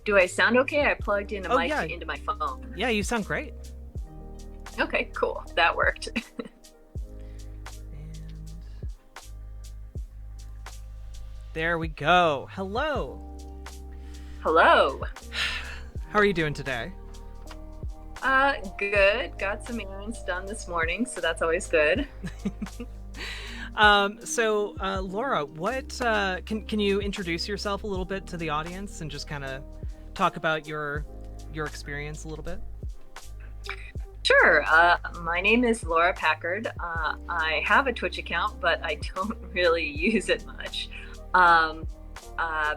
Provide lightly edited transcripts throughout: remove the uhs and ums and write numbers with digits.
Do I sound okay? I plugged in a Oh mic yeah, into my phone. yeah, you sound great. Okay, cool. That worked. And there we go. Hello. Hello. How are you doing today? Good. Got some errands done this morning, so that's always good. Laura, what can you introduce yourself a little bit to the audience and just kind of talk about your experience a little bit? Sure. My name is Laura Packard. I have a Twitch account, but I don't really use it much. Um, and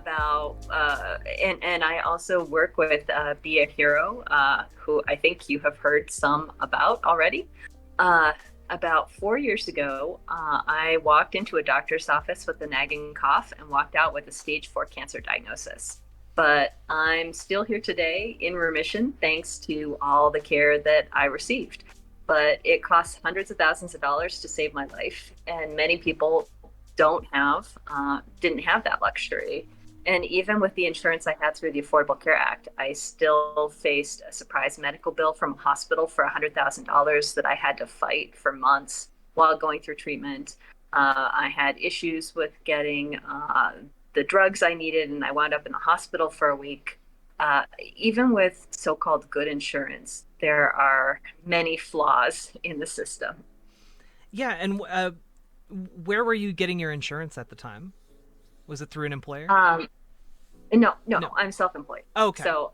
I also work with Be a Hero, who I think you have heard some about already. Uh, about 4 years ago, I walked into a doctor's office with a nagging cough and walked out with a stage 4 cancer diagnosis. But I'm still here today in remission thanks to all the care that I received. But it costs hundreds of thousands of dollars to save my life, and many people didn't have that luxury. And even with the insurance I had through the Affordable Care Act, I still faced a surprise medical bill from a hospital for $100,000 that I had to fight for months while going through treatment. I had issues with getting the drugs I needed, and I wound up in the hospital for a week. Even with so-called good insurance, there are many flaws in the system. Yeah, and where were you getting your insurance at the time? Was it through an employer? Um, no, no, No. I'm self-employed. Okay. So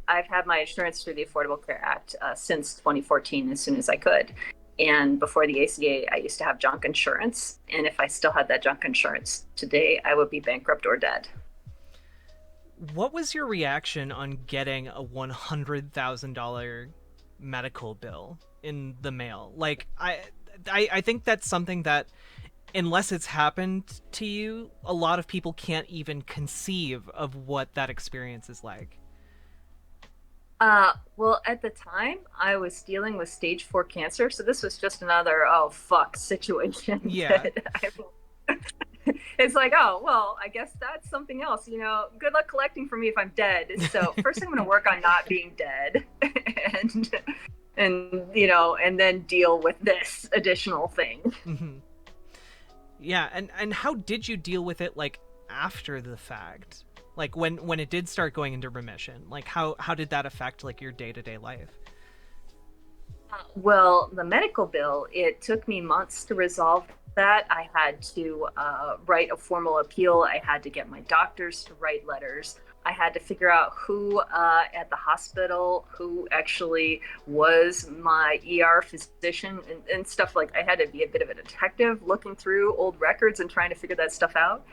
I've had my insurance through the Affordable Care Act since 2014, as soon as I could. And before the ACA, I used to have junk insurance. And if I still had that junk insurance today, I would be bankrupt or dead. What was your reaction on getting a $100,000 medical bill in the mail? Like, I think that's something that, unless it's happened to you, a lot of people can't even conceive of what that experience is like. Well, at the time, I was dealing with stage 4 cancer. So this was just another, oh, fuck situation Yeah. that it's like, oh, well, I guess that's something else. Good luck collecting for me if I'm dead. So first I'm going to work on not being dead and, and then deal with this additional thing. Hmm. Yeah, and how did you deal with it, like, after the fact? Like, when it did start going into remission, like, how did that affect, like, your day-to-day life? Well, the medical bill, it took me months to resolve that. I had to write a formal appeal. I had to get my doctors to write letters. I had to figure out who at the hospital, who actually was my ER physician and stuff. Like, I had to be a bit of a detective looking through old records and trying to figure that stuff out.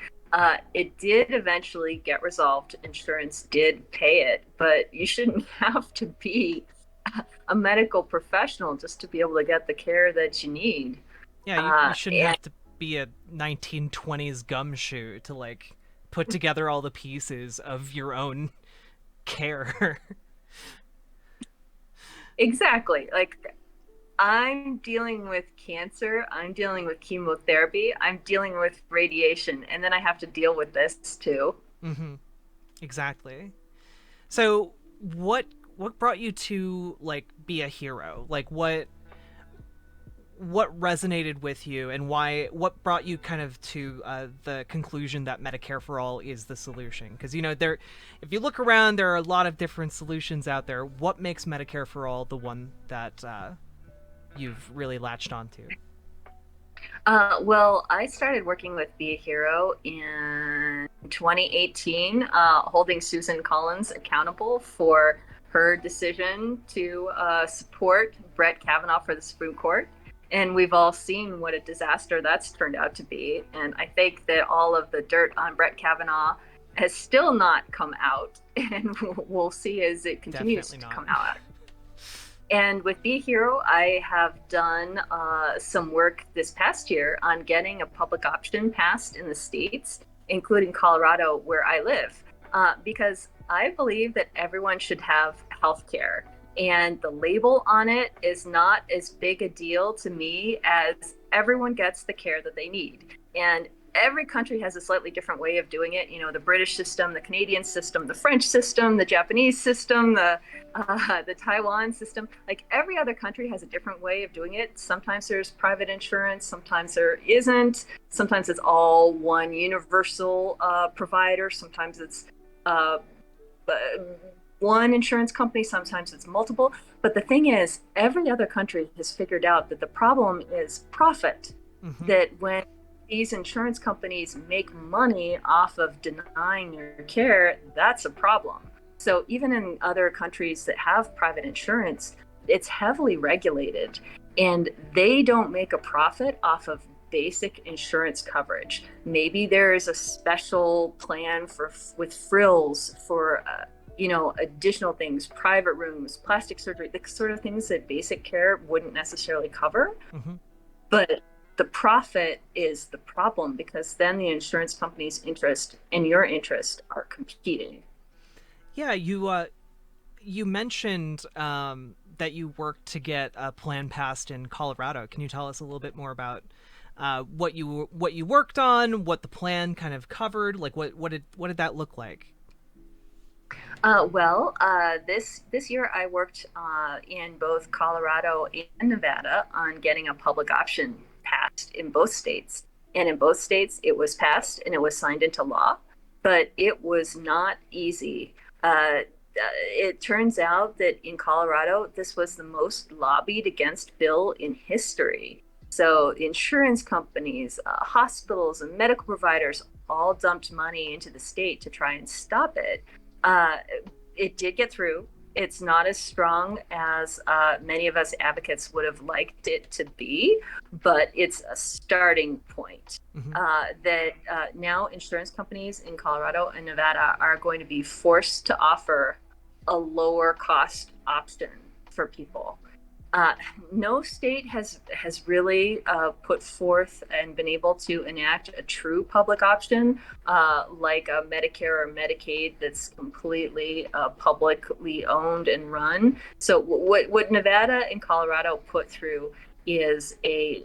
It did eventually get resolved. Insurance did pay it, but you shouldn't have to be a medical professional just to be able to get the care that you need. Yeah, you shouldn't And have to be a 1920s gumshoe to, like, put together all the pieces of your own care. exactly, like, I'm dealing with cancer, I'm dealing with chemotherapy, I'm dealing with radiation, and then I have to deal with this too. Hmm. Exactly. So, what brought you to, like, be a hero? Like, what resonated with you, and what brought you kind of to the conclusion that Medicare for All is the solution? Because, there, if you look around, there are a lot of different solutions out there. What makes Medicare for All the one that you've really latched onto? Well, I started working with Be a Hero in 2018, holding Susan Collins accountable for her decision to support Brett Kavanaugh for the Supreme Court. And we've all seen what a disaster that's turned out to be. And I think that all of the dirt on Brett Kavanaugh has still not come out. And we'll see as it continues Definitely to not. come out. And with Be a Hero, I have done some work this past year on getting a public option passed in the states, including Colorado, where I live, because I believe that everyone should have health care. And the label on it is not as big a deal to me as everyone gets the care that they need. And every country has a slightly different way of doing it. You know, the British system, the Canadian system, the French system, the Japanese system, the Taiwan system. Like every other country has a different way of doing it. Sometimes there's private insurance, sometimes there isn't. Sometimes it's all one universal provider. Sometimes it's uh, one insurance company. Sometimes it's multiple. But the thing is, every other country has figured out that the problem is profit. Mm-hmm. That when these insurance companies make money off of denying your care, that's a problem. So even in other countries that have private insurance, it's heavily regulated and they don't make a profit off of basic insurance coverage. Maybe there is a special plan for with frills for additional things, private rooms, plastic surgery, the sort of things that basic care wouldn't necessarily cover. Mm-hmm. But the profit is the problem because then the insurance company's interest and your interest are competing. Yeah, you mentioned that you worked to get a plan passed in Colorado. Can you tell us a little bit more about what you worked on, what the plan kind of covered, like what did that look like? This year I worked in both Colorado and Nevada on getting a public option passed in both states. And in both states, it was passed and it was signed into law, but it was not easy. It turns out that in Colorado, this was the most lobbied against bill in history. So insurance companies, hospitals, and medical providers all dumped money into the state to try and stop it. Uh, it did get through. It's not as strong as many of us advocates would have liked it to be, but it's a starting point. Mm-hmm. Now insurance companies in Colorado and Nevada are going to be forced to offer a lower cost option for people. No state has really put forth and been able to enact a true public option like a Medicare or Medicaid that's completely publicly owned and run. So what Nevada and Colorado put through is a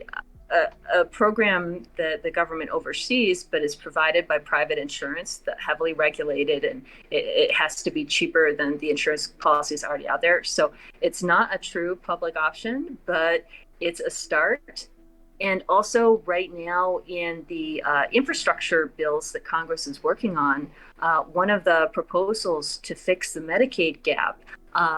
program that the government oversees, but is provided by private insurance, that heavily regulated, and it has to be cheaper than the insurance policies already out there. So it's not a true public option, but it's a start. And also, right now, in the infrastructure bills that Congress is working on, one of the proposals to fix the Medicaid gap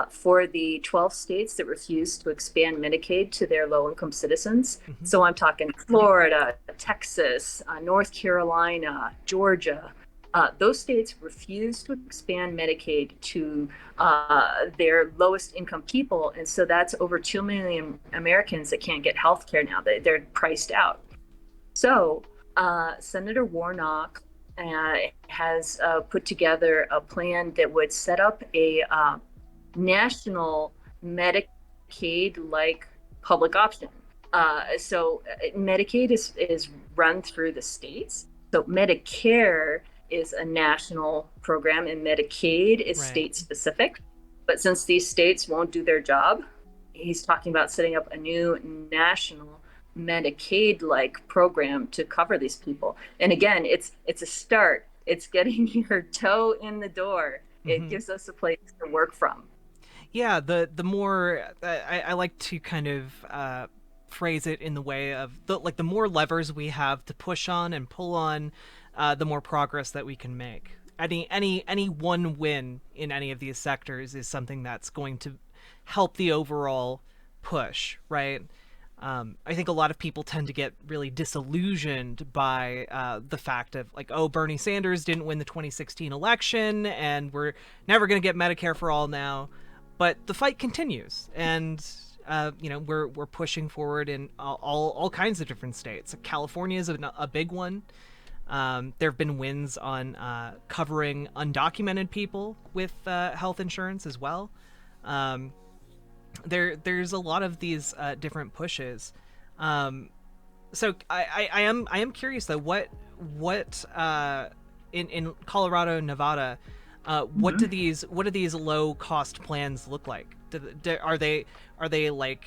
for the 12 states that refuse to expand Medicaid to their low-income citizens. Mm-hmm. So I'm talking Florida, Texas, North Carolina, Georgia. Those states refuse to expand Medicaid to their lowest income people. And so that's over 2 million Americans that can't get health care now. They're priced out. So Senator Warnock has put together a plan that would set up a national Medicaid-like public option. So Medicaid is run through the states. So Medicare is a national program and Medicaid is state specific. But since these states won't do their job, he's talking about setting up a new national Medicaid-like program to cover these people. And again, it's a start. It's getting your toe in the door. It mm-hmm. gives us a place to work from. Yeah, the more I like to kind of phrase it in the way of the more levers we have to push on and pull on, the more progress that we can make. Any one win in any of these sectors is something that's going to help the overall push, right? I think a lot of people tend to get really disillusioned by the fact of like, oh, Bernie Sanders didn't win the 2016 election and we're never going to get Medicare for all now. But the fight continues, and we're pushing forward in all kinds of different states. California is a big one. There have been wins on covering undocumented people with health insurance as well. There's a lot of these different pushes. So I am curious though, what in Colorado and Nevada. What do these low cost plans look like? Are they like,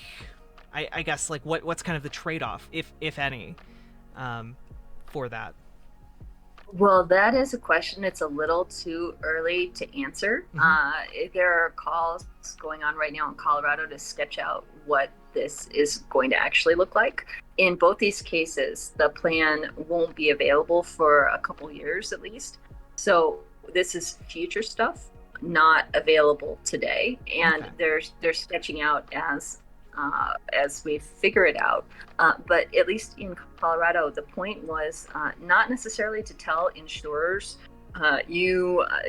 I guess like what's kind of the trade off, if any, for that? Well, that is a question. It's a little too early to answer. Hmm. There are calls going on right now in Colorado to sketch out what this is going to actually look like. In both these cases, the plan won't be available for a couple years at least. So this is future stuff, not available today, and Okay. they're sketching out as we figure it out. But at least in Colorado, the point was not necessarily to tell insurers,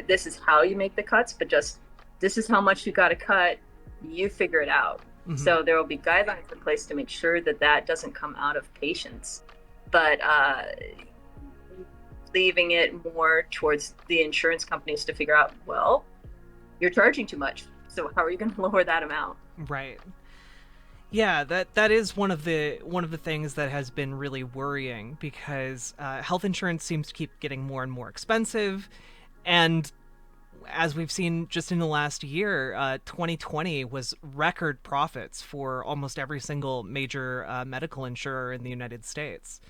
this is how you make the cuts, but just this is how much you got to cut. You figure it out. Hmm. So there will be guidelines in place to make sure that that doesn't come out of patients, but leaving it more towards the insurance companies to figure out, well, you're charging too much. So how are you going to lower that amount? Right. Yeah, that is one of the things that has been really worrying because health insurance seems to keep getting more and more expensive, and as we've seen just in the last year, 2020 was record profits for almost every single major medical insurer in the United States,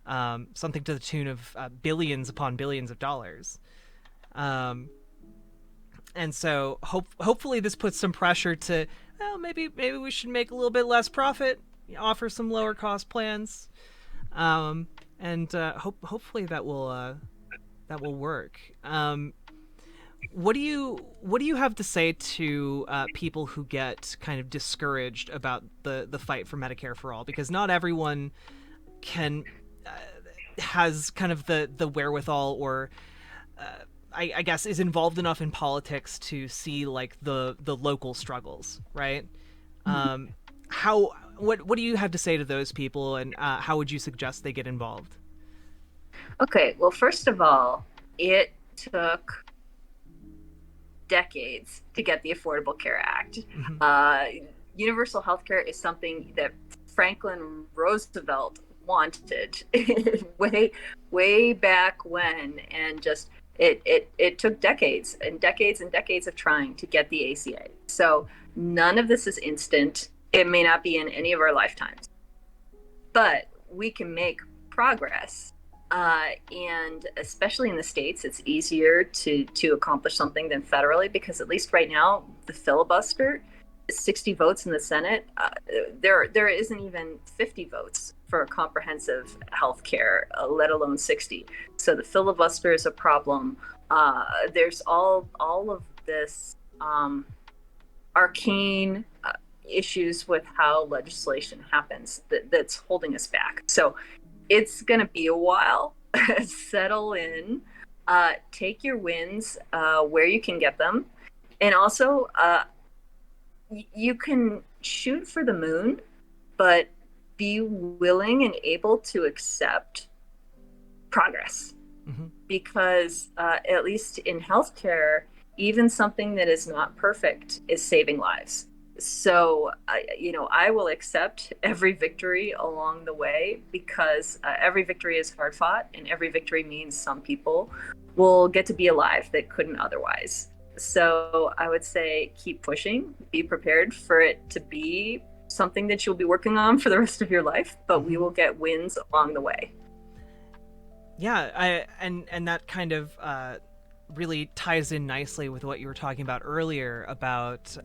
something to the tune of billions upon billions of dollars. Um, and so hopefully this puts some pressure to, well, maybe we should make a little bit less profit, offer some lower cost plans, um, and hopefully that will work. What do you have to say to people who get kind of discouraged about the fight for Medicare for all? Because not everyone can has kind of the wherewithal, or I guess is involved enough in politics to see like the local struggles, right? Um, how what do you have to say to those people, and how would you suggest they get involved? Okay, well, first of all, it took decades to get the Affordable Care Act. Hmm. Uh, Universal health care is something that Franklin Roosevelt wanted way, way back when, and just it took decades and decades and decades of trying to get the ACA. So none of this is instant. It may not be in any of our lifetimes, but we can make progress. And especially in the states, it's easier to accomplish something than federally, because at least right now, the filibuster, 60 votes in the Senate, there isn't even 50 votes for comprehensive health care, let alone 60. So the filibuster is a problem. There's all of this arcane issues with how legislation happens that's holding us back. So it's going to be a while. Settle in, take your wins where you can get them. And also, you can shoot for the moon, but be willing and able to accept progress. Hmm. Because at least in healthcare, even something that is not perfect is saving lives. So, I will accept every victory along the way, because every victory is hard fought, and every victory means some people will get to be alive that couldn't otherwise. So I would say keep pushing, be prepared for it to be something that you'll be working on for the rest of your life, but we Hmm. will get wins along the way. Yeah, and that kind of really ties in nicely with what you were talking about earlier about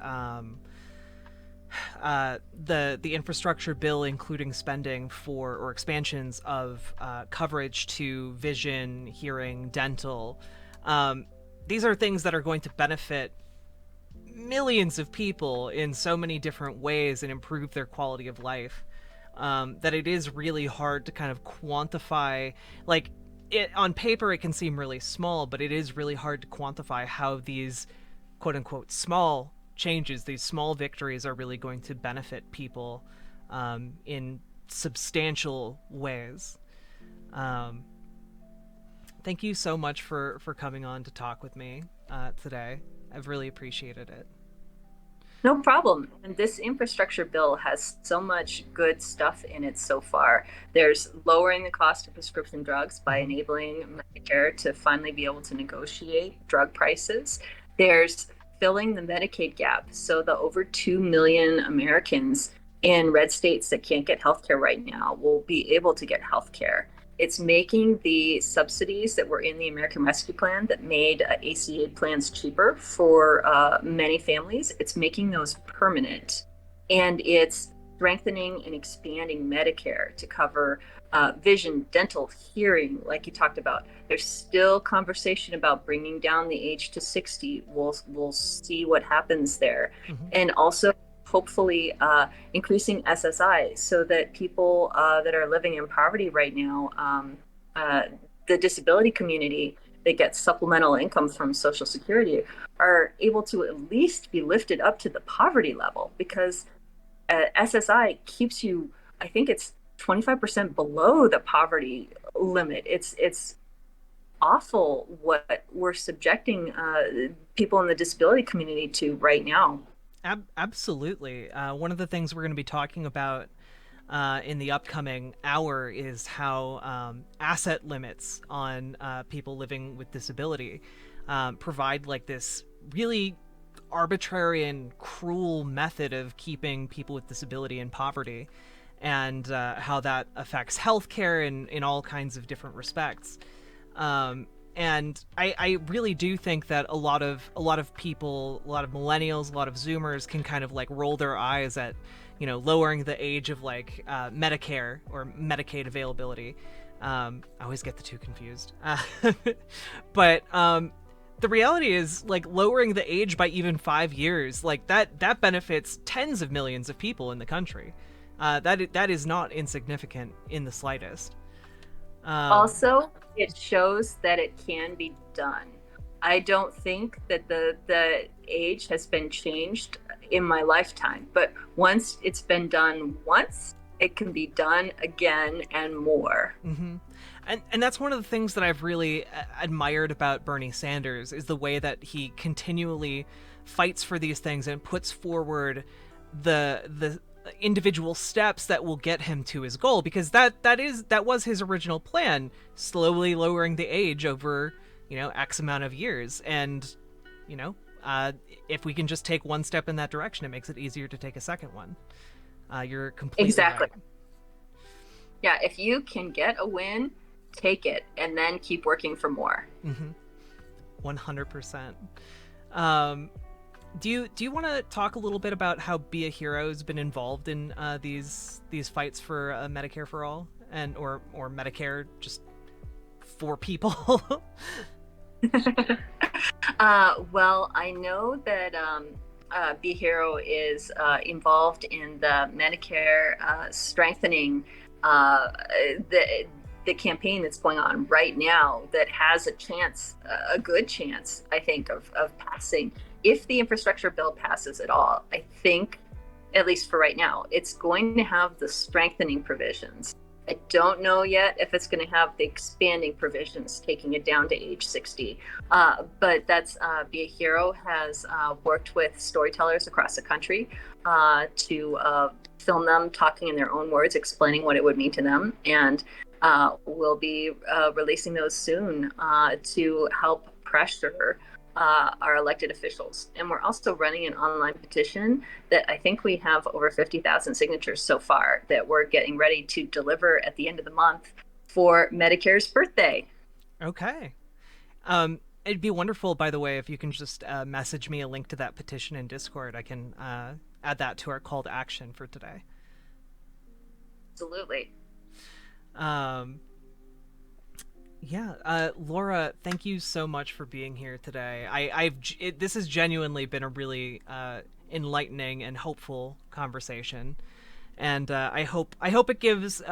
the infrastructure bill, including spending for or expansions of coverage to vision, hearing, dental. These are things that are going to benefit millions of people in so many different ways and improve their quality of life. That it is really hard to kind of quantify. Like, it on paper, it can seem really small, but it is really hard to quantify how these quote unquote small changes, these small victories, are really going to benefit people in substantial ways. Um, Thank you so much for coming on to talk with me today. I've really appreciated it. No problem. And this infrastructure bill has so much good stuff in it so far. There's lowering the cost of prescription drugs by Mm-hmm. enabling Medicare to finally be able to negotiate drug prices. There's filling the Medicaid gap. So the over 2 million Americans in red states that can't get health care right now will be able to get health care. It's making the subsidies that were in the American Rescue Plan that made ACA plans cheaper for many families. It's making those permanent, and it's strengthening and expanding Medicare to cover vision, dental, hearing, like you talked about. There's still conversation about bringing down the age to 60. We'll see what happens there, Mm-hmm. and also hopefully increasing SSI so that people that are living in poverty right now, uh, the disability community that gets supplemental income from Social Security, are able to at least be lifted up to the poverty level, because SSI keeps you, I think it's 25% below the poverty limit. It's awful what we're subjecting people in the disability community to right now. Absolutely. One of the things we're going to be talking about in the upcoming hour is how asset limits on people living with disability provide like this really arbitrary and cruel method of keeping people with disability in poverty, and how that affects healthcare in all kinds of different respects. And I really do think that a lot of people, a lot of millennials, a lot of Zoomers can kind of like roll their eyes at, lowering the age of like Medicare or Medicaid availability. I always get the two confused. But the reality is, like, lowering the age by even 5 years, like that benefits tens of millions of people in the country. That is not insignificant in the slightest. Um, Also, it shows that it can be done. I don't think that the age has been changed in my lifetime, but once it's been done once, it can be done again and more. hmm And that's one of the things that I've really admired about Bernie Sanders is the way that he continually fights for these things and puts forward the individual steps that will get him to his goal, because that was his original plan, slowly lowering the age over X amount of years. And you know if we can just take one step in that direction, it makes it easier to take a second one. You're completely Exactly. right. Yeah, if you can get a win, take it and then keep working for more. 100%. Um, do you want to talk a little bit about how Be a Hero has been involved in these fights for Medicare for all, and or Medicare just for people? Well, I know that Be Hero is involved in the Medicare strengthening, uh, the the campaign that's going on right now that has a chance, a good chance, I think, of passing. If the infrastructure bill passes at all, I think, at least for right now, it's going to have the strengthening provisions. I don't know yet if it's going to have the expanding provisions, taking it down to age 60. But that's Be a Hero has worked with storytellers across the country to film them talking in their own words, explaining what it would mean to them. And we'll be releasing those soon to help pressure our elected officials. And we're also running an online petition that I think we have over 50,000 signatures so far that we're getting ready to deliver at the end of the month for Medicare's birthday. Okay. It'd be wonderful, by the way, if you can just message me a link to that petition in Discord. I can add that to our call to action for today. Absolutely. Um, yeah, Laura, thank you so much for being here today. This has genuinely been a really enlightening and hopeful conversation, and I hope it gives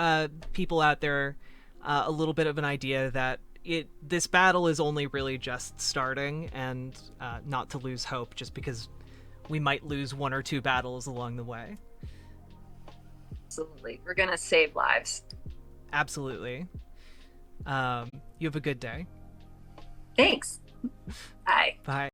people out there a little bit of an idea that this battle is only really just starting, and not to lose hope just because we might lose one or two battles along the way. Absolutely. We're going to save lives. Absolutely. You have a good day. Thanks. Bye. Bye.